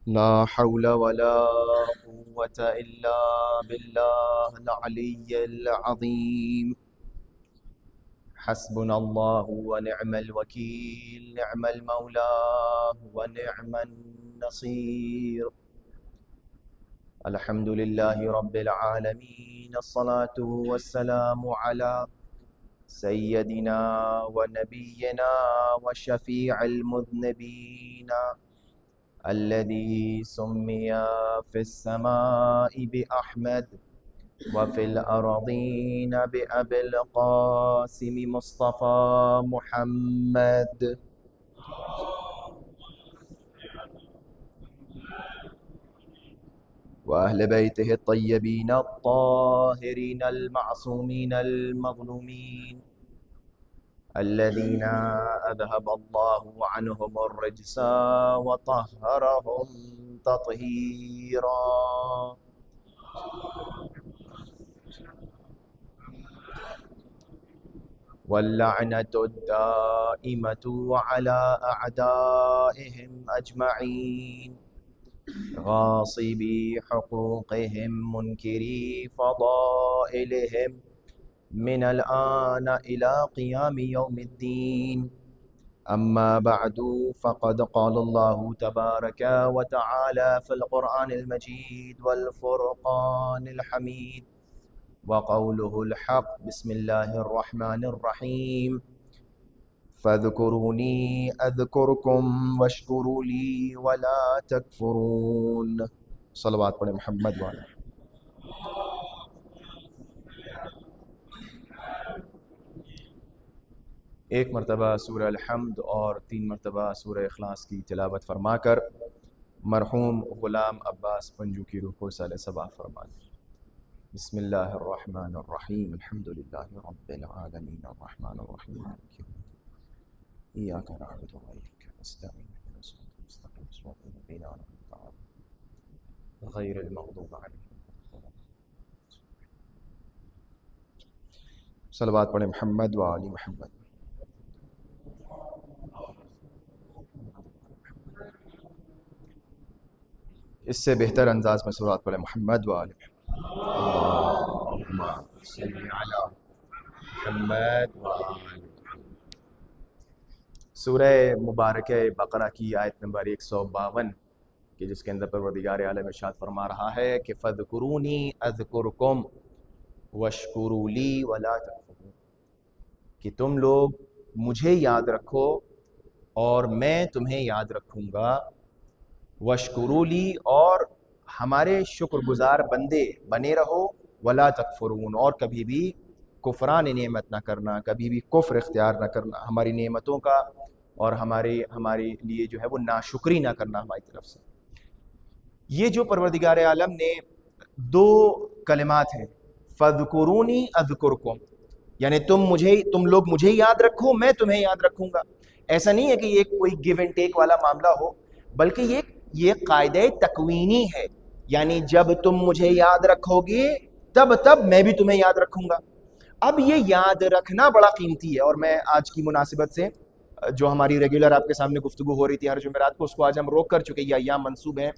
لا حول ولا قوة إلا بالله العلي العظيم. حسبنا الله ونعم الوكيل، نعم المولى ونعم النصير. الحمد لله رب العالمين، الصلاة والسلام على سيدنا ونبينا وشفيع المذنبين، الذي سمي في السماء بأحمد وفي الأرضين بأبي القاسم مصطفى محمد. وأهل بيته الطيبين الطاهرين المعصومين المظلومين، الذين أذهب الله عنهم الرجس وطهرهم تطهيرا. واللعنة الدائمة على أعدائهم أجمعين، غاصبي حقوقهم منكري فضائلهم، من الآن إلى قيام يوم الدين. أما بعد، فقد قال الله تبارك وتعالى في القرآن المجيد والفرقان الحميد وقوله الحق: بسم الله الرحمن الرحيم. فاذكروني أذكركم واشكروا لي ولا تكفرون. صلوات پڑھیں محمد والے. ایک مرتبہ سورہ الحمد اور 3 مرتبہ سورہ اخلاص کی تلاوت فرما کر مرحوم غلام عباس پنجو کی روح کو سال صبا فرما دیں. بسم اللہ الرحمن الرحیم. الحمد للہ رب العالمین الرحمن الرحیم مالک یوم الدین ایاک نعبد و ایاک نستعین اهدنا الصراط المستقیم صراط الذین انعمت علیہم غیر المغضوب علیہم. صلوات پڑھیں محمد و آل محمد. اس سے بہتر انداز میں صلوات پڑھیں محمد و آل محمد. اللہم صلی علی محمد و آل محمد. سورہ مبارکہ بقرہ کی آیت نمبر 152 کہ جس کے اندر پروردگار عالم ارشاد فرما رہا ہے کہ فَاذْكُرُونِي أَذْكُرْكُمْ وَاشْكُرُوا لِي وَلَا تَكْفُرُونِ، کہ تم لوگ مجھے یاد رکھو اور میں تمہیں یاد رکھوں گا. وَاشْكُرُوا لِي، اور ہمارے شکر گزار بندے بنے رہو. وَلَا تَكْفُرُونَ، اور کبھی بھی کفران نعمت نہ کرنا، کبھی بھی کفر اختیار نہ کرنا، ہماری نعمتوں کا اور ہمارے لیے جو ہے وہ ناشکری نہ کرنا ہماری طرف سے. یہ جو پروردگار عالم نے 2 کلمات ہیں، فَاذْكُرُونِي أَذْكُرْكُمْ، یعنی تم لوگ مجھے یاد رکھو میں تمہیں یاد رکھوں گا. ایسا نہیں ہے کہ یہ کوئی گیو اینڈ ٹیک والا معاملہ ہو، بلکہ یہ قاعدہ تکوینی ہے، یعنی جب تم مجھے یاد رکھو گے تب میں بھی تمہیں یاد رکھوں گا. اب یہ یاد رکھنا بڑا قیمتی ہے، اور میں آج کی مناسبت سے جو ہماری ریگولر آپ کے سامنے گفتگو ہو رہی تھی ہر جمعرات کو، اس کو آج ہم روک کر چکے. یہ ایام منسوب ہیں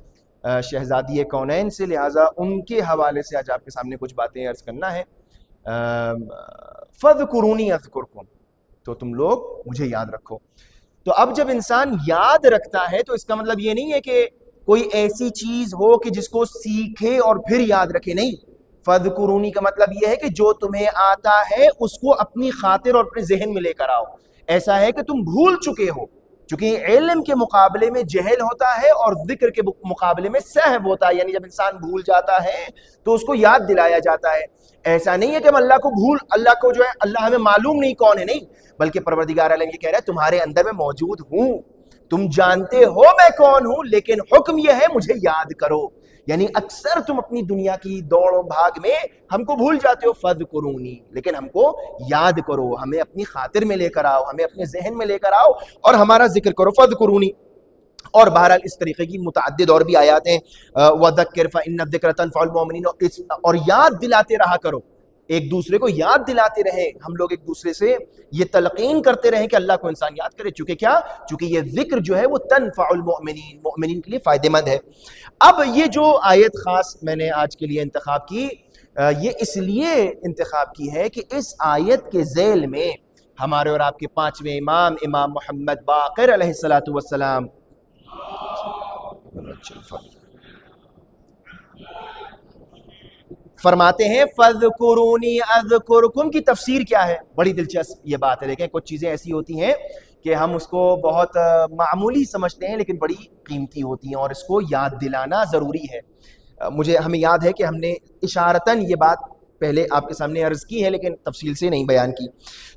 شہزادی کونین سے، لہٰذا ان کے حوالے سے آج آپ کے سامنے کچھ باتیں عرض کرنا ہے. فَاذْكُرُونِي أَذْكُرْكُمْ، تو تم لوگ مجھے یاد رکھو. تو اب جب انسان یاد رکھتا ہے تو اس کا مطلب یہ نہیں ہے کہ کوئی ایسی چیز ہو کہ جس کو سیکھے اور پھر یاد رکھے، نہیں. فَاذْكُرُونِي کا مطلب یہ ہے کہ جو تمہیں آتا ہے اس کو اپنی خاطر اور اپنے ذہن میں لے کر آؤ. ایسا ہے کہ تم بھول چکے ہو، چونکہ علم کے مقابلے میں جہل ہوتا ہے اور ذکر کے مقابلے میں سہو ہوتا ہے، یعنی جب انسان بھول جاتا ہے تو اس کو یاد دلایا جاتا ہے. ایسا نہیں ہے کہ ہم اللہ کو جو ہے اللہ ہمیں معلوم نہیں کون ہے، نہیں، بلکہ پروردگار عالم یہ کہہ رہا ہے تمہارے اندر میں موجود ہوں، تم جانتے ہو میں کون ہوں، لیکن حکم یہ ہے مجھے یاد کرو. یعنی اکثر تم اپنی دنیا کی دوڑ و بھاگ میں ہم کو بھول جاتے ہو. فَاذْكُرُونِي، لیکن ہم کو یاد کرو، ہمیں اپنی خاطر میں لے کر آؤ، ہمیں اپنے ذہن میں لے کر آؤ اور ہمارا ذکر کرو. فَاذْكُرُونِي. اور بہرحال اس طریقے کی متعدد اور بھی آیات ہیں. وَذَكِّرْ فَإِنَّ الذِّكْرَ تَنفَعُ الْمُؤْمِنِينَ، اور یاد دلاتے رہا کرو. ایک دوسرے کو یاد دلاتے رہیں، ہم لوگ ایک دوسرے سے یہ تلقین کرتے رہیں کہ اللہ کو انسان یاد کرے، چونکہ یہ ذکر جو ہے وہ تنفع المؤمنین، مومنین کے لیے فائدہ مند ہے۔ اب یہ جو آیت خاص میں نے آج کے لیے انتخاب کی، یہ اس لیے انتخاب کی ہے کہ اس آیت کے ذیل میں ہمارے اور آپ کے پانچویں امام محمد باقر علیہ السلام فرماتے ہیں فَاذْكُرُونِي أَذْكُرْكُمْ کی تفسیر کیا ہے؟ بڑی دلچسپ یہ بات ہے۔ دیکھیں کچھ چیزیں ایسی ہوتی ہیں کہ ہم اس کو بہت معمولی سمجھتے ہیں لیکن بڑی قیمتی ہوتی ہیں، اور اس کو یاد دلانا ضروری ہے۔ ہمیں یاد ہے کہ ہم نے اشارتاً یہ بات پہلے آپ کے سامنے عرض کی ہے لیکن تفصیل سے نہیں بیان کی۔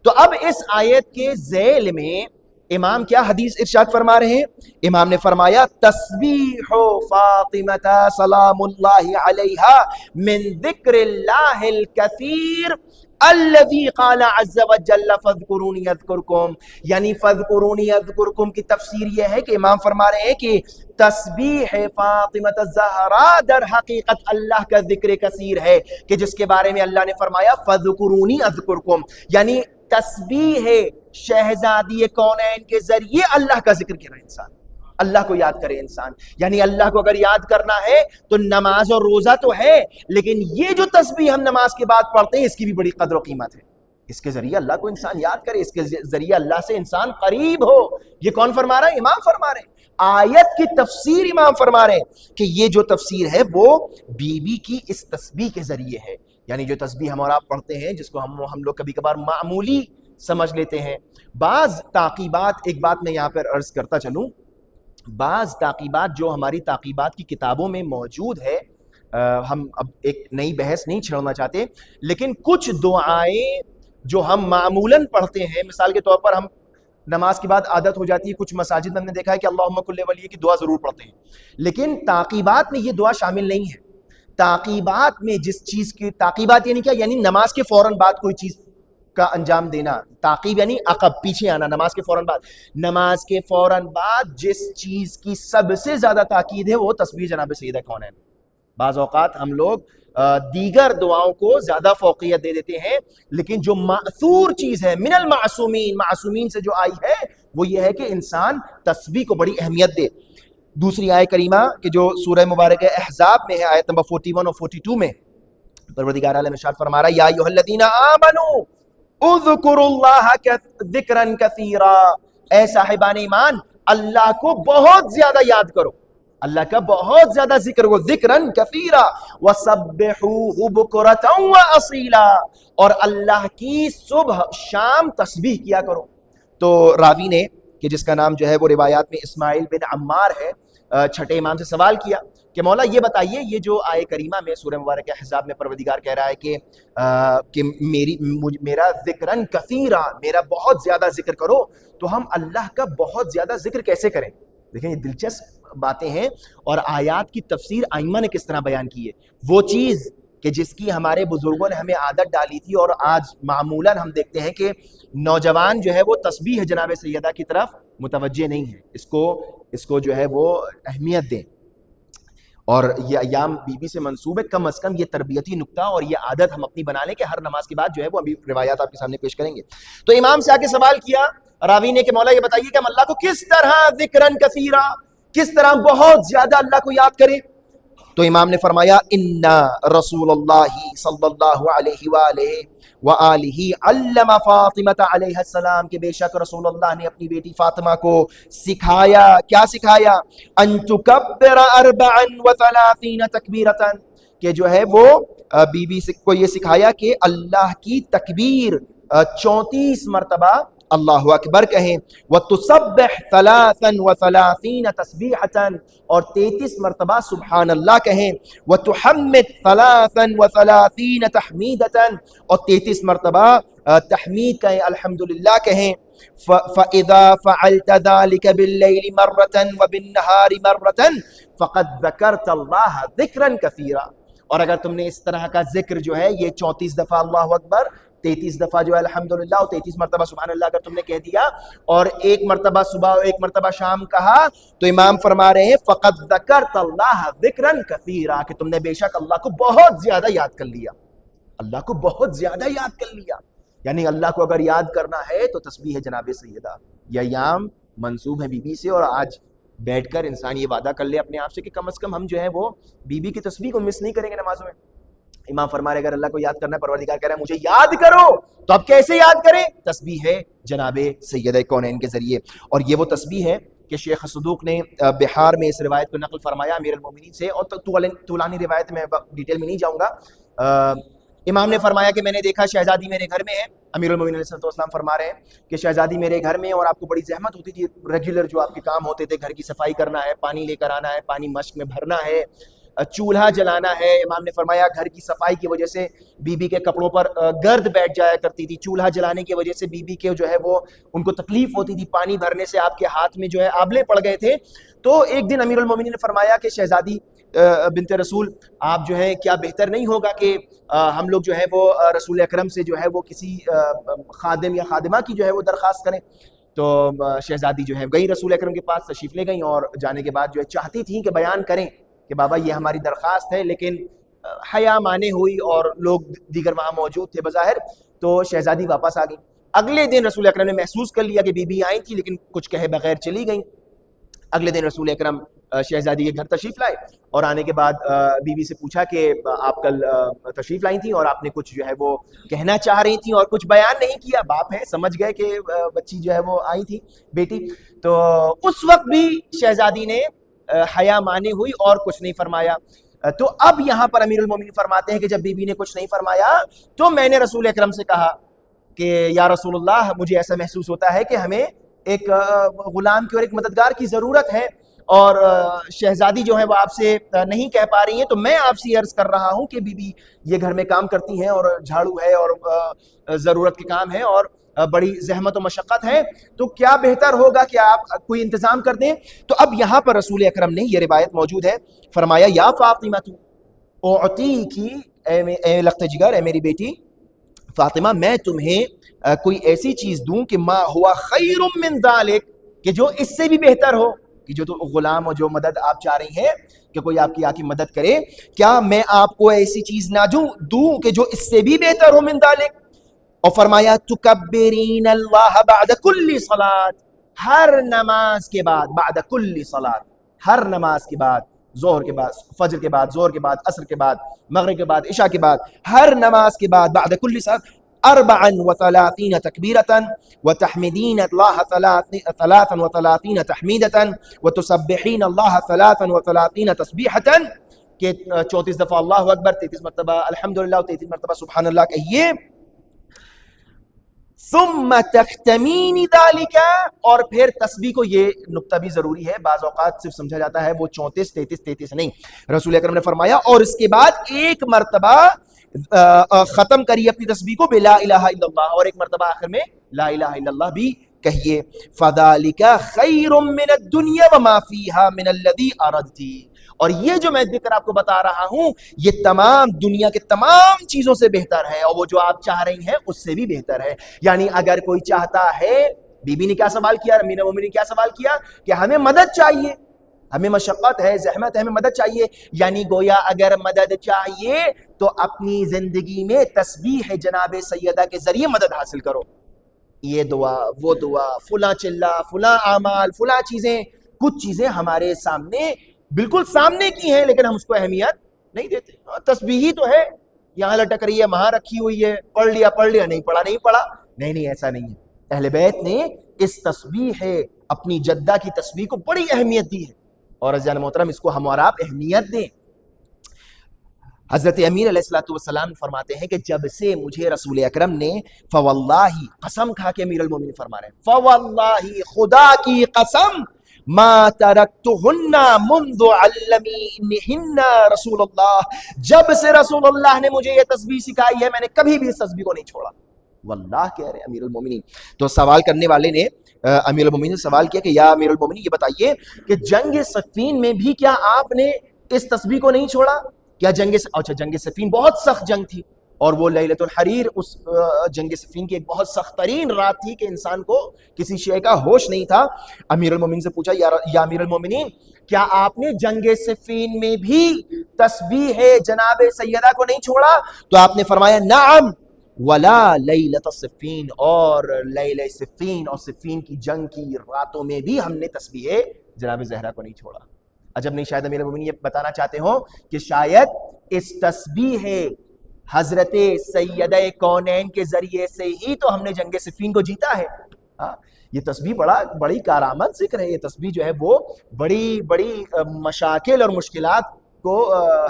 تو اب اس آیت کے ذیل میں امام کیا حدیث ارشاد فرما رہے ہیں؟ امام نے فرمایا تسبیح فاطمہ سلام اللہ علیہا من ذکر اللہ الکثیر الذی قال عز وجل فاذکرونی اذکرکم، یعنی فاذکرونی اذکرکم کی تفسیر یہ ہے کہ امام فرما رہے ہیں کہ تسبیح فاطمہ الزہراء در حقیقت اللہ کا ذکر کثیر ہے، کہ جس کے بارے میں اللہ نے فرمایا فاذکرونی اذکرکم، یعنی تسبیح شہزادی کونین کے ذریعے اللہ کا ذکر کرے انسان، اللہ کو یاد کرے انسان۔ یعنی اللہ کو اگر یاد کرنا ہے تو نماز اور روزہ تو ہے، لیکن یہ جو تسبیح ہم نماز کے بعد پڑھتے ہیں اس کی بھی بڑی قدر و قیمت ہے۔ اس کے ذریعے اللہ کو انسان یاد کرے، اس کے ذریعے اللہ سے انسان قریب ہو۔ یہ کون فرما رہا ہے؟ امام فرما رہے ہیں۔ آیت کی تفسیر امام فرما رہے ہیں کہ یہ جو تفسیر ہے وہ بی بی کی اس تسبیح کے ذریعے ہے، یعنی جو تسبیح ہم اور آپ پڑھتے ہیں جس کو ہم لوگ کبھی کبھار معمولی سمجھ لیتے ہیں۔ بعض تعقیبات، ایک بات میں یہاں پر عرض کرتا چلوں، بعض تعقیبات جو ہماری تعقیبات کی کتابوں میں موجود ہے، ہم اب ایک نئی بحث نہیں چھیڑنا چاہتے، لیکن کچھ دعائیں جو ہم معمولاً پڑھتے ہیں، مثال کے طور پر ہم نماز کے بعد عادت ہو جاتی ہے، کچھ مساجد میں ہم نے دیکھا ہے کہ اللہم کل ولی کی دعا ضرور پڑھتے ہیں، لیکن تعقیبات میں یہ دعا شامل نہیں ہے۔ تعقیبات میں جس چیز کی تعقیبات یعنی کیا؟ یعنی نماز کے فوراً بعد کوئی چیز کا انجام دینا، تعقیب یعنی عقب پیچھے آنا، نماز کے فوراً بعد۔ نماز کے فوراً بعد جس چیز کی سب سے زیادہ تاکید ہے وہ تسبیح جناب سیدہ کونین۔ بعض اوقات ہم لوگ دیگر دعاؤں کو زیادہ فوقیت دے دیتے ہیں، لیکن جو مأثور چیز ہے من المعصومین، معصومین سے جو آئی ہے وہ یہ ہے کہ انسان تسبیح کو بڑی اہمیت دے۔ دوسری آیت کریمہ کہ جو سورہ مبارکہ احزاب میں ہے، آیت نمبر 41 اور 42 میں پروردگار عالم ارشاد فرما رہا ہے یا ایھا الذین آمنوا اذکروا اللہ ذکرا کثیرا، اے صاحبان ایمان اللہ کو بہت زیادہ یاد کرو، اللہ کا بہت زیادہ ذکر کرو، ذکرن کثیرا وسبحوہ بکرۃ واصیلا، اور اللہ کی صبح شام تسبیح کیا کرو۔ تو راوی نے کہ جس کا نام جو ہے وہ روایات میں اسماعیل بن عمار ہے، چھٹے امام سے سوال کیا کہ مولا یہ بتائیے، یہ جو آیے کریمہ میں سورہ مبارکہ احزاب میں پروردگار کہہ رہا ہے کہ میرا ذکرن کثیرا، میرا بہت زیادہ ذکر کرو، تو ہم اللہ کا بہت زیادہ ذکر کیسے کریں؟ دیکھیں یہ دلچسپ باتیں ہیں، اور آیات کی تفسیر ائمہ نے کس طرح بیان کی ہے۔ وہ چیز کہ جس کی ہمارے بزرگوں نے ہمیں عادت ڈالی تھی اور آج معمولاً ہم دیکھتے ہیں کہ نوجوان جو ہے وہ تسبیح جناب سیدہ کی طرف متوجہ نہیں ہے، اس کو جو ہے وہ اہمیت دیں، اور یہ ایام بی بی سے منسوب ہے، کم از کم یہ تربیتی نکتہ اور یہ عادت ہم اپنی بنا لیں کہ ہر نماز کے بعد جو ہے وہ ابھی روایات آپ کے سامنے پیش کریں گے۔ تو امام سے آ کے سوال کیا راوی نے کہ مولا یہ بتائیے کہ ہم اللہ کو کس طرح ذکرن کثیرا، کس طرح بہت زیادہ اللہ کو یاد کریں؟ تو امام نے فرمایا ان رسول اللہ صلی اللہ علیہ وآلہ وآلہ علم فاطمہ علیہ السلام، کہ بے شک رسول اللہ نے اپنی بیٹی فاطمہ کو سکھایا، کیا سکھایا؟ ان تکبر 34 تکبیرۃ، کہ جو ہے وہ بی بی کو یہ سکھایا کہ اللہ کی تکبیر 34 مرتبہ اللہ اکبر کہیں، وَتُسَبِّحْ 33 تسبیحةً، اور 33 مرتبہ سبحان اللہ کہیں، وَتُحَمِّدْ 33 تحمیدةً، اور 33 مرتبہ تحمید کہیں، الحمدللہ کہیں۔ فَإِذَا فَعَلْتَ ذَلِكَ بِاللَّيْلِ مَرَّةً وَبِالنَّهَارِ مَرَّةً فَقَدْ ذَكَرْتَ اللَّهَ ذِكْرًا كَثِيرًا، اور اگر تم نے اس طرح کا ذکر جو ہے یہ 34 دفعہ اللہ اکبر، 33 دفعہ جو ہے الحمدللہ، اور 33 مرتبہ سبحان اللہ اگر تم نے کہہ دیا، اور ایک مرتبہ صبح اور ایک مرتبہ شام کہا، تو امام فرما رہے ہیں فَقَدْ ذَكَرْتَ اللَّهَ ذِكْرًا كَثِيرًا، کہ تم نے بے شک اللہ کو بہت زیادہ یاد کر لیا۔ اللہ کو بہت زیادہ یاد کر لیا. یعنی اللہ کو اگر یاد کرنا ہے تو تسبیح ہے جناب سیدہ. یہ ایام منسوب ہے بی بی سے, اور آج بیٹھ کر انسان یہ وعدہ کر لے اپنے آپ سے کہ کم از کم ہم جو ہے وہ بی بی کی تسبیح کو مس نہیں کریں گے نمازوں میں. امام فرما رہے اگر اللہ کو یاد کرنا ہے, پروردگار کہہ رہا ہے مجھے یاد کرو, تو اب کیسے یاد کریں؟ تسبیح ہے جناب سیدہ کونین کے ذریعے. اور یہ وہ تسبیح ہے کہ شیخ صدوق نے بہار میں اس روایت کو نقل فرمایا امیر المومنین سے, اور طولانی روایت میں ڈیٹیل میں نہیں جاؤں گا. امام نے فرمایا کہ میں نے دیکھا شہزادی میرے گھر میں ہے. امیر المومنین علیہ السلام فرما رہے ہیں کہ شہزادی میرے گھر میں, اور آپ کو بڑی زحمت ہوتی تھی, ریگولر جو آپ کے کام ہوتے تھے, گھر کی صفائی کرنا ہے, پانی لے کر آنا ہے, پانی مشک میں بھرنا ہے, چولہا جلانا ہے. امام نے فرمایا گھر کی صفائی کی وجہ سے بی بی کے کپڑوں پر گرد بیٹھ جایا کرتی تھی, چولہا جلانے کی وجہ سے بی بی کے جو ہے وہ ان کو تکلیف ہوتی تھی, پانی بھرنے سے آپ کے ہاتھ میں جو ہے آبلے پڑ گئے تھے. تو ایک دن امیر المومنین نے فرمایا کہ شہزادی بنت رسول, آپ جو ہے کیا بہتر نہیں ہوگا کہ ہم لوگ جو ہے وہ رسول اکرم سے جو ہے وہ کسی خادم یا خادمہ کی جو ہے وہ درخواست کریں. تو شہزادی جو ہے گئی رسول اکرم کے پاس, تشریف لے گئیں, اور جانے کے بعد جو ہے چاہتی تھیں کہ بیان کریں کہ بابا یہ ہماری درخواست ہے, لیکن حیا مانے ہوئی اور لوگ دیگر وہاں موجود تھے بظاہر, تو شہزادی واپس آ گئی. اگلے دن رسول اکرم نے محسوس کر لیا کہ بی بی آئی تھی لیکن کچھ کہے بغیر چلی گئیں. اگلے دن رسول اکرم شہزادی کے گھر تشریف لائے, اور آنے کے بعد بی بی سے پوچھا کہ آپ کل تشریف لائی تھیں اور آپ نے کچھ جو ہے وہ کہنا چاہ رہی تھیں اور کچھ بیان نہیں کیا. باپ ہے, سمجھ گئے کہ بچی جو ہے وہ آئی تھی بیٹی. تو اس وقت بھی شہزادی نے حیا مانے ہوئی اور کچھ نہیں فرمایا. تو اب یہاں پر امیر المومنین فرماتے ہیں کہ جب بی بی نے کچھ نہیں فرمایا تو میں نے رسول اکرم سے کہا کہ یا رسول اللہ, مجھے ایسا محسوس ہوتا ہے کہ ہمیں ایک غلام کی اور ایک مددگار کی ضرورت ہے, اور شہزادی جو ہے وہ آپ سے نہیں کہہ پا رہی ہیں, تو میں آپ سے عرض کر رہا ہوں کہ بی بی یہ گھر میں کام کرتی ہیں, اور جھاڑو ہے اور ضرورت کے کام ہے اور بڑی زحمت و مشقت ہے, تو کیا بہتر ہوگا کہ آپ کوئی انتظام کر دیں. تو اب یہاں پر رسول اکرم نے, یہ روایت موجود ہے, فرمایا یا فاطمہ اعطیکی, اے لخت جگر, اے میری بیٹی فاطمہ, میں تمہیں کوئی ایسی چیز دوں کہ ما ہوا خیر من ذالک, کہ جو اس سے بھی بہتر ہو, کہ جو تو غلام اور جو مدد آپ چاہ رہی ہیں کہ کوئی آپ کی آ کی مدد کرے, کیا میں آپ کو ایسی چیز نہ دوں کہ جو اس سے بھی بہتر ہو من ذالک. اور فرمایا تکبرین اللہ بعد کل صلاۃ, ہر نماز کے بعد, بعد کل صلاۃ, ہر نماز کے بعد, ظہر کے بعد, فجر کے بعد, ظہر کے بعد, عصر کے بعد, مغرب کے بعد, عشاء کے بعد, ہر نماز کے بعد بعد کل صلاۃ 34 تکبیرۃ وتحمدین اللہ 33 تحمیدۃ وتسبحین اللہ 33 تسبیحۃ, کہ 34 دفعہ اللہ اکبر, 33 مرتبہ الحمدللہ, 33 مرتبہ سبحان اللہ کہیے. ثم تختمین ذالک, اور پھر تسبیح کو, یہ نقطہ بھی ضروری ہے, بعض اوقات صرف سمجھا جاتا ہے وہ 34 33 نہیں, رسول اکرم نے فرمایا اور اس کے بعد ایک مرتبہ ختم کریے اپنی تسبیح کو بلا الہ الا اللہ, اور ایک مرتبہ آخر میں لا الہ الا اللہ بھی کہیے. فذالک خیر من الدنیا وما فیہا من الذی اردتی, اور یہ جو میں ذکر آپ کو بتا رہا ہوں یہ تمام دنیا کے تمام چیزوں سے بہتر ہے, اور وہ جو آپ چاہ رہی ہیں اس سے بھی بہتر ہے. یعنی اگر کوئی چاہتا ہے, بی بی نے کیا سوال کیا, امیر المومنین نے کیا سوال کیا کہ ہمیں مدد چاہیے, ہمیں مشقت ہے, زحمت ہے, ہمیں مدد چاہیے. یعنی گویا اگر مدد چاہیے تو اپنی زندگی میں تسبیح جناب سیدہ کے ذریعے مدد حاصل کرو. یہ دعا, وہ دعا, فلاں چلا, فلاں اعمال, فلاں چیزیں, کچھ چیزیں ہمارے سامنے بالکل سامنے کی ہیں لیکن ہم اس کو اہمیت نہیں دیتے. تسبیح ہی تو ہے, یہاں لٹک رہی ہے, وہاں رکھی ہوئی ہے, پڑھ لیا, نہیں پڑھا, نہیں پڑھا, نہیں, ایسا نہیں ہے. اہل بیت نے اس تسبیح اپنی جدہ کی تسبیح کو بڑی اہمیت دی ہے, اور عزیزان محترم اس کو ہم اور آپ اہمیت دیں. حضرت امیر علیہ السلام فرماتے ہیں کہ جب سے مجھے رسول اکرم نے, فواللہ, قسم کھا کے امیر المومنین فرما رہے ہیں, فواللہ, خدا کی قسم, ما ترکتہن منذ علمنہن رسول اللہ, جب سے رسول اللہ نے مجھے یہ تسبیح سکھائی ہے میں نے کبھی بھی اس تسبیح کو نہیں چھوڑا. واللہ کہہ رہے امیر المومنین. تو سوال کرنے والے نے, امیر المومنین نے سوال کیا کہ یا امیر المومنین یہ بتائیے کہ جنگ صفین میں بھی کیا آپ نے اس تسبیح کو نہیں چھوڑا؟ کیا جنگ صفین بہت سخت جنگ تھی, اور وہ لیلۃ الحریر اس جنگ صفین کی ایک بہت سخت ترین رات تھی کہ انسان کو کسی شے کا ہوش نہیں تھا. امیر المومنین سے پوچھا یا امیر المومنین کیا آپ نے جنگ صفین میں بھی تسبیح جناب سیدہ کو نہیں چھوڑا؟ تو آپ نے فرمایا نعم ولا لیلۃ الصفین، اور لیلہ صفین اور صفین کی جنگ کی راتوں میں بھی ہم نے تسبیح جناب زہرا کو نہیں چھوڑا. عجب نہیں، شاید امیر المومنین یہ بتانا چاہتے ہوں کہ شاید اس تسبیح حضرت سیدہ کونین کے ذریعے سے ہی تو ہم نے جنگ صفین کو جیتا ہے. یہ تسبیح بڑی کارآمد ذکر ہے. یہ تسبیح جو ہے وہ بڑی مشاکل اور مشکلات کو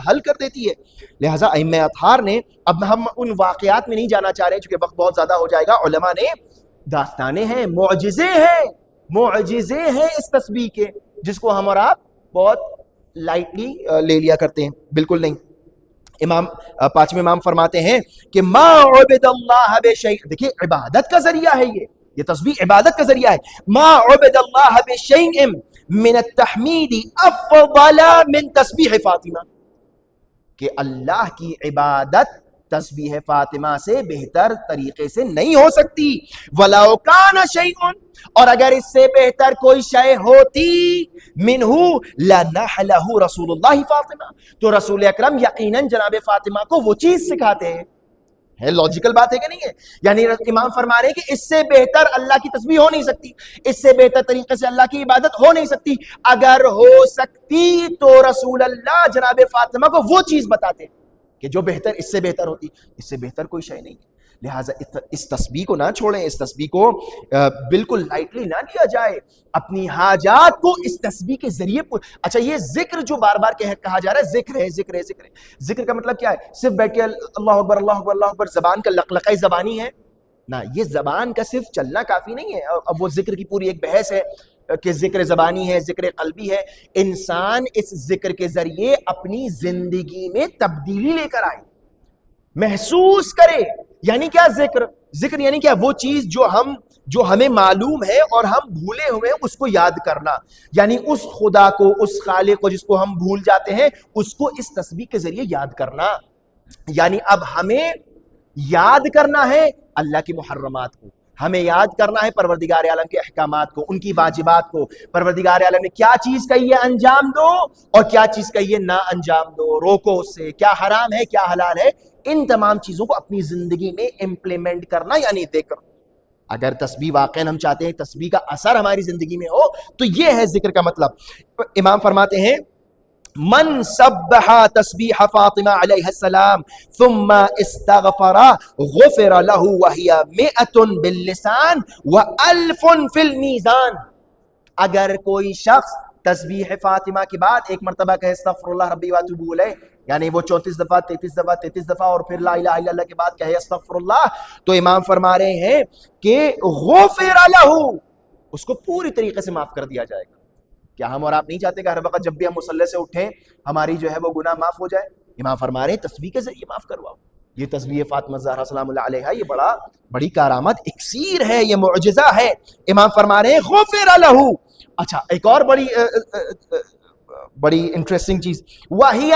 حل کر دیتی ہے. لہٰذا ائمہ اطہار نے، اب ہم ان واقعات میں نہیں جانا چاہ رہے چونکہ وقت بہت زیادہ ہو جائے گا، علماء نے داستانیں ہیں، معجزے ہیں اس تسبیح کے، جس کو ہم اور آپ بہت لائٹلی لے لیا کرتے ہیں. بالکل نہیں. پانچویں امام فرماتے ہیں کہ ما عبد اللہ بشیء، دیکھیے عبادت کا ذریعہ ہے یہ تسبیح عبادت کا ذریعہ ہے. ما عبد اللہ بشیء من التحمید افضل من تسبیح فاطمہ، کہ اللہ کی عبادت تسبیح فاطمہ سے بہتر طریقے سے نہیں ہو سکتی. وَلَوْ كَانَ شَيْءٌ، اور اگر اس سے بہتر کوئی شے ہوتی، مِنْهُ لَنَحْلَهُ رسول اللہ فاطمہ، تو رسول اکرم یقیناً جناب فاطمہ کو وہ چیز سکھاتے ہیں. ہے لاجیکل بات ہے کہ نہیں ہے؟ یعنی امام فرما رہے ہیں کہ اس سے بہتر اللہ کی تسبیح ہو نہیں سکتی، اس سے بہتر طریقے سے اللہ کی عبادت ہو نہیں سکتی. اگر ہو سکتی تو رسول اللہ جناب فاطمہ کو وہ چیز بتاتے کہ جو بہتر، اس سے بہتر ہوتی. اس سے بہتر کوئی شے نہیں ہے. لہٰذا اس تسبیح کو نہ چھوڑیں، اس تسبیح کو بالکل لائٹلی نہ لیا جائے. اپنی حاجات کو اس تسبیح کے ذریعے اچھا یہ ذکر جو بار بار کہا جا رہا ہے، ذکر کا مطلب کیا ہے؟ صرف بیٹھ کے اللہ اکبر اللہ اکبر اللہ اکبر زبان کا لقلقہ زبانی ہے؟ نہ، یہ زبان کا صرف چلنا کافی نہیں ہے. اب وہ ذکر کی پوری ایک بحث ہے کہ ذکر زبانی ہے، ذکر قلبی ہے. انسان اس ذکر کے ذریعے اپنی زندگی میں تبدیلی لے کر آئے، محسوس کرے. یعنی کیا ذکر یعنی کیا؟ وہ چیز جو ہمیں معلوم ہے اور ہم بھولے ہوئے ہیں اس کو یاد کرنا. یعنی اس خدا کو، اس خالق کو جس کو ہم بھول جاتے ہیں، اس کو اس تسبیح کے ذریعے یاد کرنا. یعنی اب ہمیں یاد کرنا ہے اللہ کی محرمات کو، ہمیں یاد کرنا ہے پروردگار عالم کے احکامات کو، ان کی واجبات کو. پروردگار عالم نے کیا چیز کہی ہے انجام دو اور کیا چیز کہی ہے نہ انجام دو، روکو اس سے، کیا حرام ہے کیا حلال ہے. ان تمام چیزوں کو اپنی زندگی میں امپلیمنٹ کرنا یعنی ذکر. اگر تسبیح واقعا ہم چاہتے ہیں تسبیح کا اثر ہماری زندگی میں ہو تو یہ ہے ذکر کا مطلب. امام فرماتے ہیں من سبح تسبیح فاطمہ علیہ السلام ثم استغفر غفر له وهي 100 باللسان و1000 فی المیزان. اگر کوئی شخص تسبیح فاطمہ کے بعد ایک مرتبہ کہے استغفر اللہ ربی واتوب الیہ، یعنی وہ 34 دفعہ 33 دفعہ اور پھر لا الہ الا اللہ کے بعد کہے استغفر اللہ، تو امام فرما رہے ہیں کہ غفر لہ، اس کو پوری طریقے سے معاف کر دیا جائے گا. کیا ہم اور آپ نہیں چاہتے کہ ہر وقت جب بھی ہم مصلی سے اٹھیں ہماری جو ہے وہ گناہ معاف ہو جائے؟ امام فرما رہے ہیں تسبیح کے ذریعے معاف کرواؤ. یہ تسبیح فاطمہ زہرا سلام اللہ علیہا یہ بڑی کارآمد اکسیر ہے، یہ معجزہ ہے. امام فرما رہے ہیں غفر لہ. اچھا ایک اور بڑی انٹرسٹنگ چیز، وَهِيَ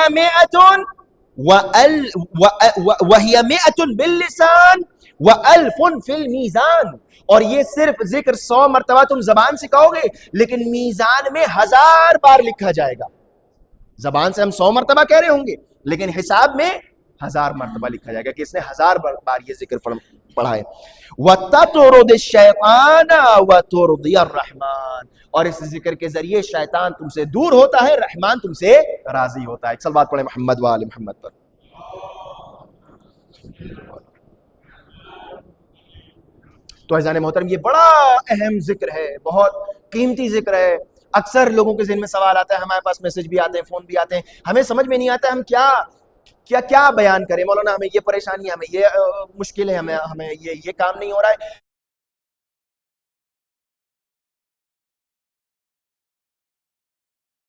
100 باللسان و1000 فی المیزان. اور یہ صرف ذکر 100 مرتبہ تم زبان سے کہو گے لیکن میزان میں 1000 بار لکھا جائے گا. زبان سے ہم 100 مرتبہ کہہ رہے ہوں گے لیکن حساب میں 1000 مرتبہ لکھا جائے گا کہ اس نے 1000 بار یہ ذکر پڑھا ہے. وَتَطْرُدِ الشَّيْطَانَ وَتُرْضِيَ الرَّحْمَانَ، اور اس ذکر کے ذریعے شیطان تم سے دور ہوتا ہے، رحمان تم سے راضی ہوتا ہے. ایک صلوات پڑھیں محمد و آل محمد پر. تو عزیزان محترم یہ بڑا اہم ذکر ہے، بہت قیمتی ذکر ہے. اکثر لوگوں کے ذہن میں سوال آتا ہے، ہمارے پاس میسج بھی آتے ہیں، فون بھی آتے ہیں، ہمیں سمجھ میں نہیں آتا ہم کیا بیان کریں. مولانا ہمیں یہ پریشانی، ہمیں یہ مشکل ہے، ہمیں یہ کام نہیں ہو رہا ہے.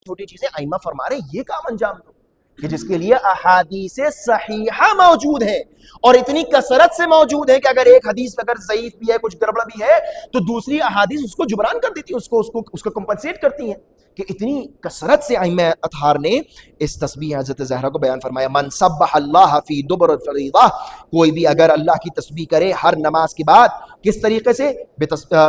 چھوٹی چیزیں ائمہ فرما رہے ہیں یہ کام انجام دو. کہ جس کے لیے احادیث صحیحہ موجود ہیں اور اتنی کثرت سے موجود ہے کہ اگر ایک حدیث اگر ضعیف بھی ہے کچھ گڑبڑ بھی ہے تو دوسری احادیث اس کو جبران کر دیتی ہیں، اس کو کمپنسیٹ کرتی ہیں، کہ اتنی کثرت سے ائمہ اطہار نے اس تسبیح حضرت زہرا کو بیان فرمایا۔ من سبح اللہ فی دبر الفریضہ، کوئی بھی اگر اللہ کی تسبیح کرے ہر نماز کے بعد، کس طریقے سے؟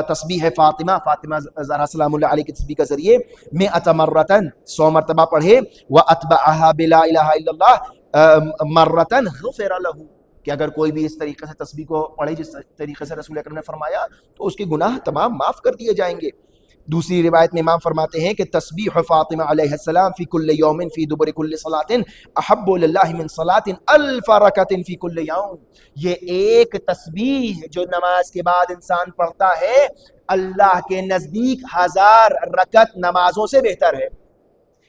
تسبیح فاطمہ زہرا سلام اللہ علیہ کی تسبیح کے ذریعے 100 مرتن 100 مرتبہ پڑھے، واتبعها بلا الہ الا اللہ مرتن غفر لہ، کہ اگر کوئی بھی اس طریقے سے تسبیح کو پڑھے جس طریقے سے رسول اکرم نے فرمایا تو اس کے گناہ تمام معاف کر دیے جائیں گے۔ دوسری روایت میں امام فرماتے ہیں کہ تسبیح فاطمہ علیہ السلام فی کل یوم فی دبر کل صلاۃ احب للہ من صلاۃ الف رکعۃ فی کل یوم، یہ ایک تسبیح جو نماز کے بعد انسان پڑھتا ہے اللہ کے نزدیک 1000 رکعت نمازوں سے بہتر ہے۔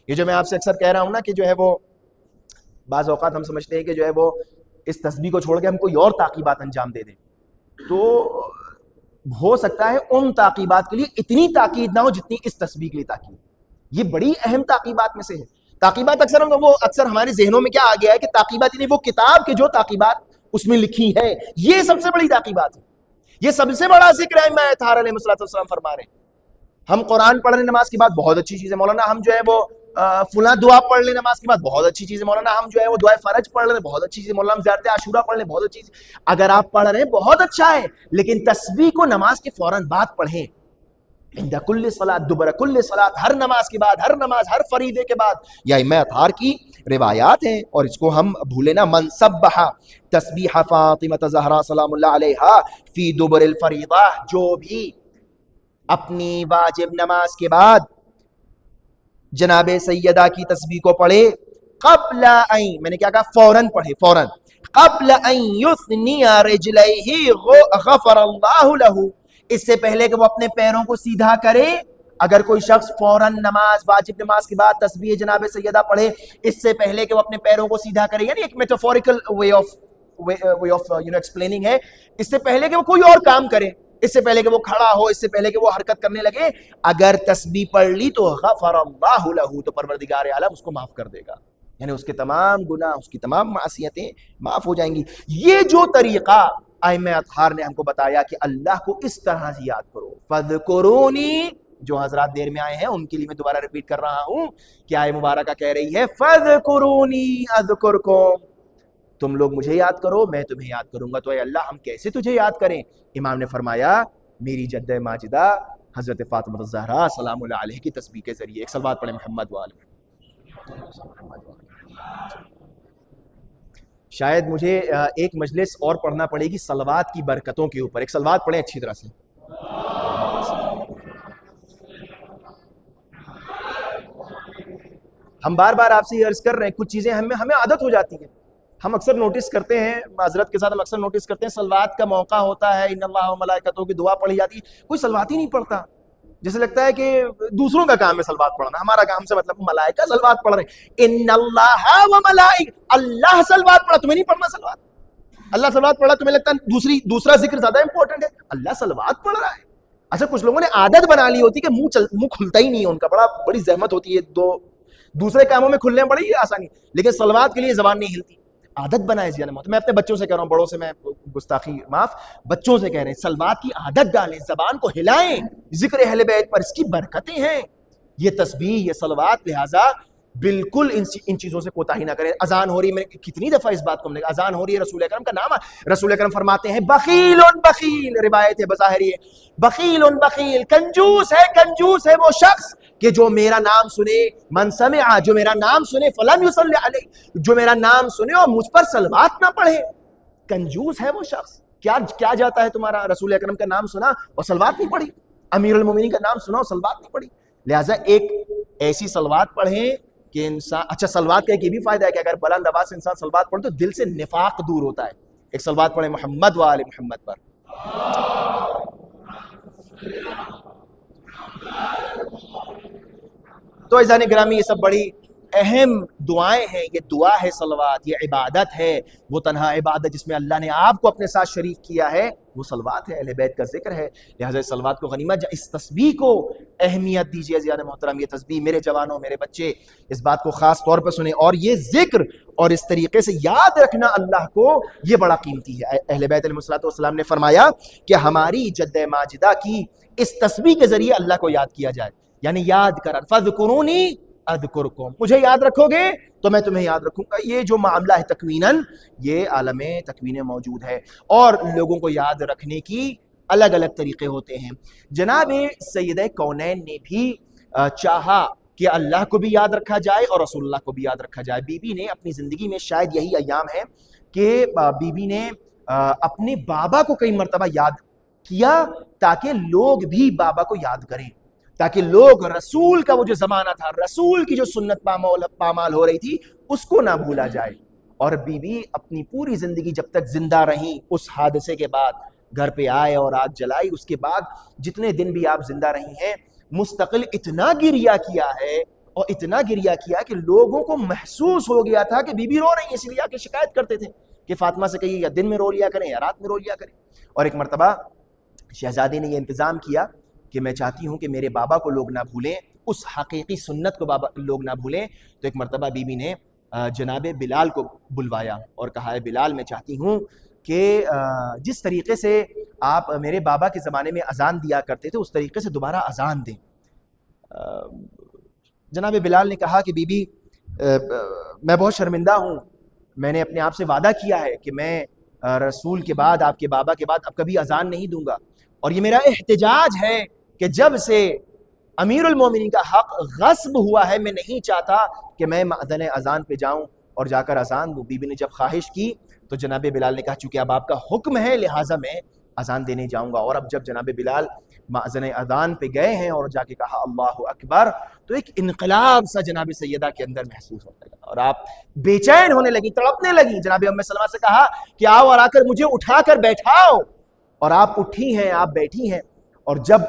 یہ جو میں آپ سے اکثر کہہ رہا ہوں نا کہ جو ہے وہ بعض اوقات ہم سمجھتے ہیں کہ جو ہے وہ اس تسبیح کو چھوڑ کے ہم کوئی اور تعقیبات انجام دے دیں، تو ہو سکتا ہے ان تعقیبات کے لیے اتنی تاکید نہ ہو جتنی اس تسبیح کے لیے تاکید۔ یہ بڑی اہم تعقیبات میں سے ہے۔ تعقیبات اکثر ہمارے ذہنوں میں کیا آ گیا ہے کہ تعقیبات یعنی وہ کتاب کے جو تعقیبات اس میں لکھی ہے، یہ سب سے بڑی تعقیبات ہے، یہ سب سے بڑا ذکر ہے ائمہ اطہار علیہ السلام فرما رہے ہیں۔ ہم قرآن پڑھ لیں نماز کے بعد بہت اچھی چیز ہے مولانا، ہم جو ہے وہ فلاں دعا پڑھ لیں نماز کے بعد بہت اچھی چیز ہے مولانا، ہم جو ہے وہ دعائے فرج پڑھ لیں بہت اچھی چیز ہے مولانا، ہم زیارت عاشورہ پڑھ لیں بہت اچھی چیز۔ اگر آپ پڑھ رہے ہیں بہت اچھا ہے، لیکن تسبیح کو نماز کے فوراً بعد پڑھیں، عند کل صلاۃ دبر کل صلاۃ، ہر نماز کے بعد، ہر نماز ہر فریضے کے بعد۔ یہ ائمہ اطہار کی روایات ہیں اور اس کو ہم بھولے نہ۔ من سبح تسبیح فاطمہ زہرا سلام اللہ علیہا فی دبر الفریضہ، جو بھی اپنی واجب نماز کے بعد جناب سیدہ کی تسبیح کو پڑھے، قبل این، میں نے کیا کہا؟ فوراً پڑھے، فوراً، قبل ان یثنی رجلیہ غفر اللہ لہ، اس سے پہلے کہ وہ اپنے پیروں کو سیدھا کرے۔ اگر کوئی شخص فوراً نماز واجب نماز کے بعد تسبیح جناب سیدہ پڑھے اس سے پہلے کہ وہ اپنے پیروں کو سیدھا کرے، یعنی ایک میٹافوریکل وے آف ایکسپلیننگ ہے، اس سے پہلے کہ وہ کوئی اور کام کرے، اس سے پہلے کہ وہ کھڑا ہو، اس سے پہلے کہ وہ حرکت کرنے لگے، اگر تسبیح پڑھ لی تو غفر اللہ لہ، تو پروردگار عالم اس کو معاف کر دے گا، یعنی اس کے تمام گناہ، اس کی تمام معصیتیں معاف ہو جائیں گی۔ یہ جو طریقہ ائمہ اطہار نے ہم کو بتایا کہ اللہ کو اس طرح سے یاد کرو، فذکرونی، جو حضرات دیر میں آئے ہیں ان کے لیے میں دوبارہ ریپیٹ کر رہا ہوں کہ آیت مبارکہ کہہ رہی ہے فذکرونی اذکرکم، تم لوگ مجھے یاد کرو میں تمہیں یاد کروں گا۔ تو اے اللہ ہم کیسے تجھے یاد کریں؟ امام نے فرمایا میری جدہ ماجدہ حضرت فاطمہ الزہرا سلام اللہ علیہ کی تسبیح کے ذریعے۔ ایک صلوات پڑھیں محمد والے۔ شاید مجھے ایک مجلس اور پڑھنا پڑے گی صلوات کی برکتوں کے اوپر، ایک صلوات پڑھیں اچھی طرح سے۔ ہم بار بار آپ سے یہ عرض کر رہے ہیں کچھ چیزیں ہمیں عادت ہو جاتی ہیں، ہم اکثر نوٹس کرتے ہیں، معذرت کے ساتھ ہم اکثر نوٹس کرتے ہیں صلوات کا موقع ہوتا ہے، ان اللہ و ملائکتہ کی دعا پڑھی جاتی ہے، کوئی صلوات ہی نہیں پڑھتا، جیسے لگتا ہے کہ دوسروں کا کام ہے صلوات پڑھنا، ہمارا کام سے مطلب ملائکہ صلوات پڑھ رہے ہیں، ان اللہ و ملائکہ، اللہ صلوات پڑھا، تمہیں نہیں پڑھنا صلوات؟ اللہ صلوات پڑھا، تمہیں لگتا ہے دوسرا ذکر زیادہ امپورٹنٹ ہے؟ اللہ صلوات پڑھ رہا ہے۔ اچھا کچھ لوگوں نے عادت بنا لی ہوتی کہ منہ کھلتا ہی نہیں ہے ان کا، بڑی زحمت ہوتی ہے، دوسرے کاموں میں کھلنے میں بڑی آسانی، لیکن صلوات کے لیے زبان نہیں ہلتی، عادت بنائے زیادہ موت۔ میں اپنے بچوں سے کہہ رہا ہوں، بڑوں سے میں گستاخی معاف، بچوں سے کہہ رہے ہیں صلوات کی عادت ڈالیں، زبان کو ہلائیں، ذکر اہل بیت پر، اس کی برکتیں ہیں، یہ تسبیح، یہ صلوات، لہٰذا بالکل ان چیزوں سے کوتاہی نہ کریں۔ اذان ہو رہی ہے، میں کتنی دفعہ اس بات کو ہم نے کہا، اذان ہو رہی ہے، رسول اکرم کا نام ہے، رسول اکرم فرماتے ہیں بخیل بخیل، روایت ہے بظاہری ہے، بخیل بخیل، کنجوس ہے وہ شخص کہ جو میرا نام سنے، من سمع، جو میرا نام سنے، فلم یصلی علیہ، جو میرا نام سنے اور مجھ پر صلوات نہ پڑھے، کنجوس ہے وہ شخص۔ کیا جاتا ہے تمہارا؟ رسول اکرم کا نام سنا اور صلوات نہیں پڑھی، امیر المومنین کا نام سنا اور صلوات نہیں پڑھی، لہٰذا ایک ایسی صلوات پڑھیں کہ انسان، اچھا صلوات کا ایک یہ بھی فائدہ ہے کہ اگر بلند آواز سے انسان صلوات پڑھے تو دل سے نفاق دور ہوتا ہے۔ ایک صلوات پڑھیں محمد و آل محمد پر۔ تو عزیزان گرامی، یہ سب بڑی اہم دعائیں ہیں، یہ دعا ہے صلوات، یہ عبادت ہے، وہ تنہا عبادت جس میں اللہ نے آپ کو اپنے ساتھ شریک کیا ہے وہ صلوات ہے، اہل بیت کا ذکر ہے۔ لہٰذا صلوات کو غنیمت، اس تسبیح کو اہمیت دیجیے عزیزان محترم۔ یہ تسبیح میرے جوانوں، میرے بچے اس بات کو خاص طور پر سنیں، اور یہ ذکر اور اس طریقے سے یاد رکھنا اللہ کو، یہ بڑا قیمتی ہے۔ اہل بیت علیہ السلام نے فرمایا کہ ہماری جد ماجدہ کی اس تسبیح کے ذریعے اللہ کو یاد کیا جائے، یعنی یاد کرن فذکرونی اذکرکم، مجھے یاد رکھو گے تو میں تمہیں یاد رکھوں گا۔ یہ جو معاملہ ہے تکویناً، یہ عالم تکوین موجود ہے، اور لوگوں کو یاد رکھنے کی الگ الگ طریقے ہوتے ہیں۔ جناب سیدہ کونین نے بھی چاہا کہ اللہ کو بھی یاد رکھا جائے اور رسول اللہ کو بھی یاد رکھا جائے۔ بی بی نے اپنی زندگی میں، شاید یہی ایام ہے کہ بی بی نے اپنے بابا کو کئی مرتبہ یاد کیا تاکہ لوگ بھی بابا کو یاد کریں، تاکہ لوگ رسول کا وہ جو زمانہ تھا، رسول کی جو سنت پامال ہو رہی تھی، اس کو نہ بھولا جائے۔ اور بی بی اپنی پوری زندگی جب تک زندہ رہیں، اس حادثے کے بعد گھر پہ آئے اور آگ جلائی، اس کے بعد جتنے دن بھی آپ زندہ رہی ہیں، مستقل اتنا گریہ کیا ہے، اور اتنا گریہ کیا کہ لوگوں کو محسوس ہو گیا تھا کہ بی بی رو رہی ہیں، اس لیے آ کے شکایت کرتے تھے کہ فاطمہ سے کہیے یا دن میں رو لیا کریں یا رات میں رو لیا کریں۔ اور ایک مرتبہ شہزادی نے یہ انتظام کیا کہ میں چاہتی ہوں کہ میرے بابا کو لوگ نہ بھولیں، اس حقیقی سنت کو بابا لوگ نہ بھولیں۔ تو ایک مرتبہ بی بی نے جناب بلال کو بلوایا اور کہا ہے بلال، میں چاہتی ہوں کہ جس طریقے سے آپ میرے بابا کے زمانے میں اذان دیا کرتے تھے، اس طریقے سے دوبارہ اذان دیں۔ جناب بلال نے کہا کہ بی بی میں بہت شرمندہ ہوں، میں نے اپنے آپ سے وعدہ کیا ہے کہ میں رسول کے بعد، آپ کے بابا کے بعد اب کبھی اذان نہیں دوں گا، اور یہ میرا احتجاج ہے کہ جب سے امیر المومنین کا حق غصب ہوا ہے، میں نہیں چاہتا کہ میں مأذن اذان پہ جاؤں اور جا کر اذان دوں۔ بی بی نے جب خواہش کی تو جناب بلال نے کہا چونکہ اب آپ کا حکم ہے لہٰذا میں اذان دینے جاؤں گا۔ اور اب جب جناب بلال مأذن اذان پہ گئے ہیں اور جا کے کہا اللہ اکبر، تو ایک انقلاب سا جناب سیدہ کے اندر محسوس ہوتا ہے، اور آپ بے چین ہونے لگی، تڑپنے لگی۔ جناب ام سلمہ سے کہا کہ آؤ اور آ کر مجھے اٹھا کر بیٹھاؤ، اور آپ اٹھی ہیں، آپ بیٹھی ہیں، اور جب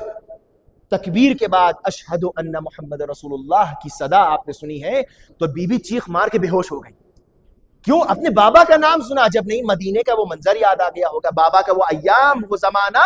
تکبیر کے بعد اشہد ان محمد رسول اللہ کی صدا آپ نے سنی ہے تو بی بی چیخ مار کے بے ہوش ہو گئی۔ کیوں؟ اپنے بابا کا نام سنا، جب نہیں مدینے کا وہ منظر یاد آ گیا ہوگا، بابا کا وہ ایام، وہ زمانہ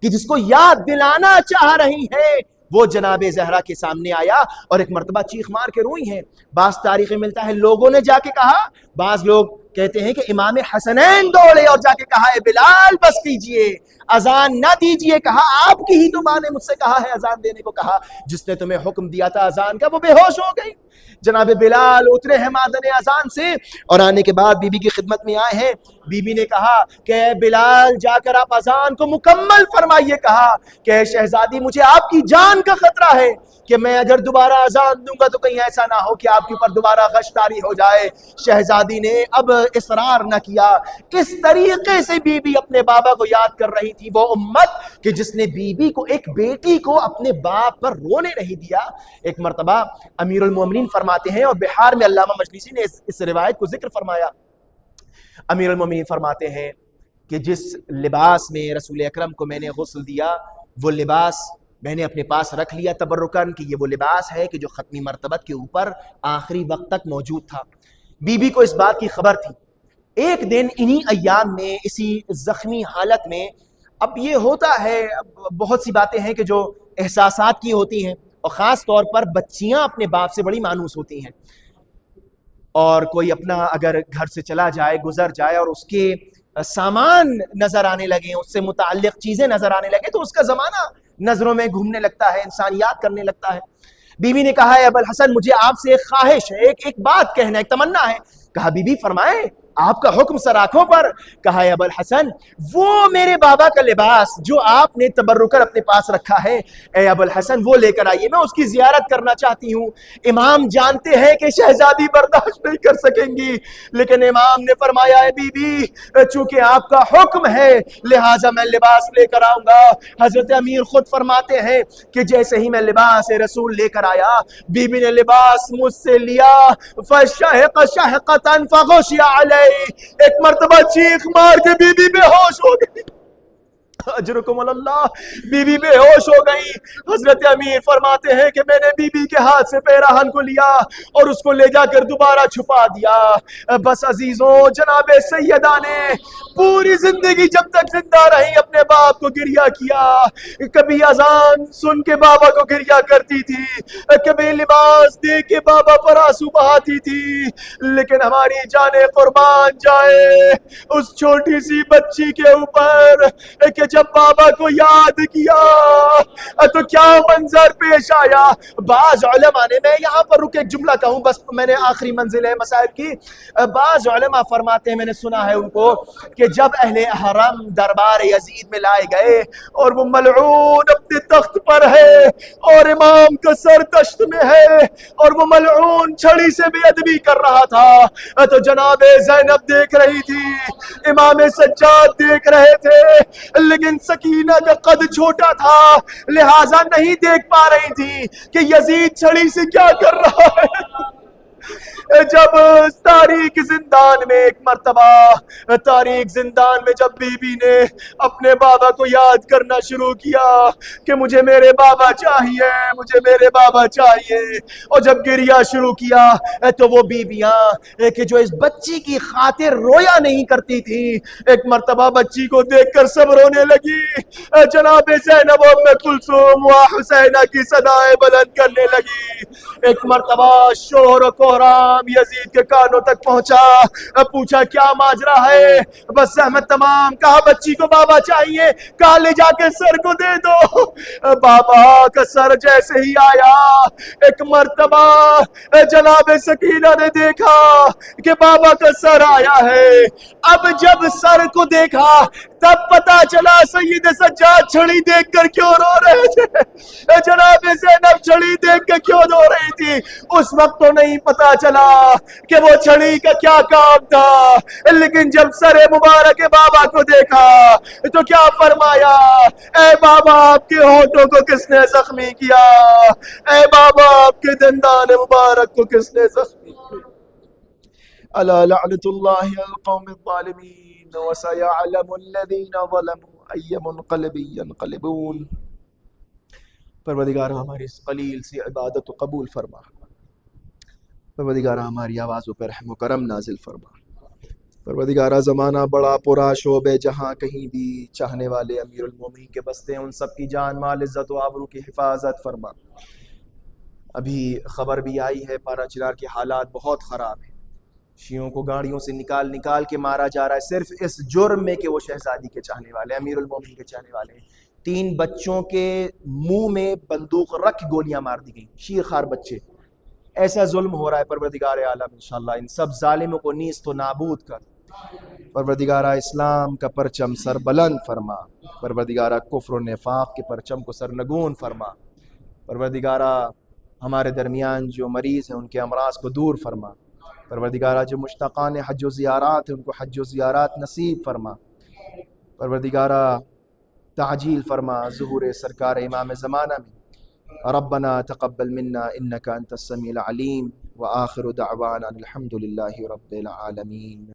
کہ جس کو یاد دلانا چاہ رہی ہے، وہ جناب زہرا کے سامنے آیا اور ایک مرتبہ چیخ مار کے روئی ہیں۔ بعض تاریخ میں ملتا ہے لوگوں نے جا کے کہا، بعض لوگ کہتے ہیں کہ امام حسنین دوڑے اور جا کے کہا اے بلال بس کیجئے، اذان نہ دیجئے، کہا آپ کی ہی تو ماں نے مجھ سے کہا ہے اذان دینے کو، کہا جس نے تمہیں حکم دیا تھا اذان کا وہ بے ہوش ہو گئی۔ جناب بلال اترے ہیں مادن اذان سے اور آنے کے بعد بی بی کی خدمت میں آئے ہیں۔ بی بی نے کہا کہ بلال جا کر آپ اذان کو مکمل فرمائیے، کہا کہ شہزادی مجھے آپ کی جان کا خطرہ ہے کہ میں اگر دوبارہ اذان دوں گا تو کہیں ایسا نہ ہو کہ آپ کے اوپر دوبارہ غش طاری ہو جائے۔ شہزادی نے اب اصرار نہ کیا۔ اس طریقے سے بی بی اپنے بابا کو یاد کر رہی تھی، وہ امت کہ جس نے بی بی کو، ایک بیٹی کو اپنے باپ پر رونے نہیں دیا۔ ایک مرتبہ امیر المومنین فرماتے ہیں، اور بہار میں علامہ مجلسی نے اس روایت کو ذکر فرمایا، امیر المومنین فرماتے ہیں کہ جس لباس میں رسول اکرم کو میں نے غسل دیا، وہ لباس میں نے اپنے پاس رکھ لیا تبرکن کہ یہ وہ لباس ہے کہ جو ختمی مرتبت کے اوپر آخری وقت تک موجود تھا۔ بی بی کو اس بات کی خبر تھی۔ ایک دن انہی ایام میں، اسی زخمی حالت میں، اب یہ ہوتا ہے بہت سی باتیں ہیں کہ جو احساسات کی ہوتی ہیں، اور خاص طور پر بچیاں اپنے باپ سے بڑی مانوس ہوتی ہیں، اور کوئی اپنا اگر گھر سے چلا جائے، گزر جائے، اور اس کے سامان نظر آنے لگے، اس سے متعلق چیزیں نظر آنے لگے، تو اس کا زمانہ نظروں میں گھومنے لگتا ہے، انسان یاد کرنے لگتا ہے۔ بی بی نے کہا ہے ابوالحسن مجھے آپ سے ایک خواہش ہے، ایک بات کہنا، ایک تمنا ہے۔ کہا بی بی فرمائے آپ کا حکم سر آنکھوں پر۔ کہا ہے ابوالحسن وہ میرے بابا کا لباس جو آپ نے تبرکر اپنے پاس رکھا ہے، اے ابوالحسن وہ لے کر آئیے، میں اس کی زیارت کرنا چاہتی ہوں۔ امام جانتے ہیں کہ شہزادی برداشت نہیں کر سکیں گی، لیکن امام نے فرمایا ہے بی بی چونکہ آپ کا حکم ہے لہٰذا میں لباس لے کر آؤں گا۔ حضرت امیر خود فرماتے ہیں کہ جیسے ہی میں لباس رسول لے کر آیا، بی بی نے لباس مجھ سے لیا، فشہق شہقتا فغشی علیہ، ایک مرتبہ چیخ مار کے بی بی بے ہوش ہو گئی۔ اجرکم اللہ. بی بی بے ہوش ہو گئی. حضرت امیر فرماتے ہیں کہ میں نے بی بی کے ہاتھ سے پیراہن کو لیا اور اس کو لے جا کر دوبارہ چھپا دیا. بس عزیزوں، جناب سیدہ نے پوری زندگی جب تک زندہ رہی اپنے باپ کو گریہ کیا. کبھی اذان سن کے بابا کو گریہ کرتی تھی، کبھی لباس دیکھ کے بابا پر آنسو بہاتی تھی. لیکن ہماری جانیں قربان جائے اس چھوٹی سی بچی کے اوپر کہ جب بابا کو یاد کیا تو کیا منظر پیش آیا. بعض علماء نے، میں یہاں پر رک ایک جملہ کہوں، بس میں نے آخری منزل ہے مسائل کی. بعض علماء فرماتے ہیں، میں نے سنا ہے ان کو، کہ جب اہل حرم دربار یزید میں لائے گئے اور وہ ملعون اپنے تخت پر ہے اور امام کا سر دشت میں ہے اور وہ ملعون چھڑی سے بے ادبی کر رہا تھا، تو جناب زینب دیکھ رہی تھی، امام سجاد دیکھ رہے تھے، لیکن سکینہ کا قد چھوٹا تھا لہٰذا نہیں دیکھ پا رہی تھی کہ یزید چھڑی سے کیا کر رہا ہے. جب تاریک زندان میں ایک مرتبہ، تاریک زندان میں جب بی بی نے اپنے بابا کو یاد کرنا شروع کیا کہ مجھے میرے بابا چاہیے، مجھے میرے بابا چاہیے، اور جب گریہ شروع کیا تو وہ بیویاں کہ جو اس بچی کی خاطر رویا نہیں کرتی تھی، ایک مرتبہ بچی کو دیکھ کر سب رونے لگی. جناب زینب و ام کلثوم و حسینہ کی صدائیں بلند کرنے لگی. ایک مرتبہ شور و کوہرام یزید کے کانوں تک پہنچا. پوچھا کیا ماجرا ہے؟ بس زحمت تمام. کہا بچی کو بابا چاہیے، کہا لے جا کے سر کو دے دو. بابا کا سر جیسے ہی آیا، ایک مرتبہ جناب سکینہ نے دیکھا کہ بابا کا سر آیا ہے. اب جب سر کو دیکھا تب پتا چلا سید سجاد چھڑی دیکھ کر کیوں رو رہے تھے، جناب زینب چھڑی دیکھ کر کیوں رو رہی تھی. اس وقت تو نہیں پتا چلا کہ وہ چھڑی کا کیا کام تھا، لیکن جب سر مبارک بابا کو دیکھا تو کیا فرمایا، اے بابا آپ کے ہونٹوں کو کس نے زخمی کیا، اے بابا آپ کے دندان مبارک کو کس نے زخمی کیا. الا لعنت اللہ علی القوم الظالمین وسيعلم الذین ظلموا ای منقلب ینقلبون. پروردگار ہماری اس قلیل سی عبادت کو قبول فرما. پروردگار ہماری آوازوں پر رحم و کرم نازل فرما. پروردگار زمانہ بڑا پرا شعب جہاں کہیں بھی چاہنے والے امیر المومنین کے بستے ہیں، ان سب کی جان مال عزت و آبرو کی حفاظت فرما. ابھی خبر بھی آئی ہے پارا چنار کے حالات بہت خراب ہیں. شیعوں کو گاڑیوں سے نکال نکال کے مارا جا رہا ہے صرف اس جرم میں کہ وہ شہزادی کے چاہنے والے، امیر المومنین کے چاہنے والے ہیں. 3 بچوں کے منہ میں بندوق رکھ گولیاں مار دی گئیں، شیر خار بچے. ایسا ظلم ہو رہا ہے. پروردگار عالم انشاءاللہ ان سب ظالموں کو نیست و نابود کر. پروردگارہ اسلام کا پرچم سر بلند فرما. پروردگارہ کفر و نفاق کے پرچم کو سرنگون فرما. پروردگارہ ہمارے درمیان جو مریض ہیں ان کے امراض کو دور فرما. پروردگارہ جو مشتاقان حج و زیارات ہیں ان کو حج و زیارات نصیب فرما. پروردگارہ تعجیل فرما ظہور سرکار امام زمانہ میں. ربنا تقبل منا انك انت السميع العليم وآخر دعوانا الحمد لله رب العالمين.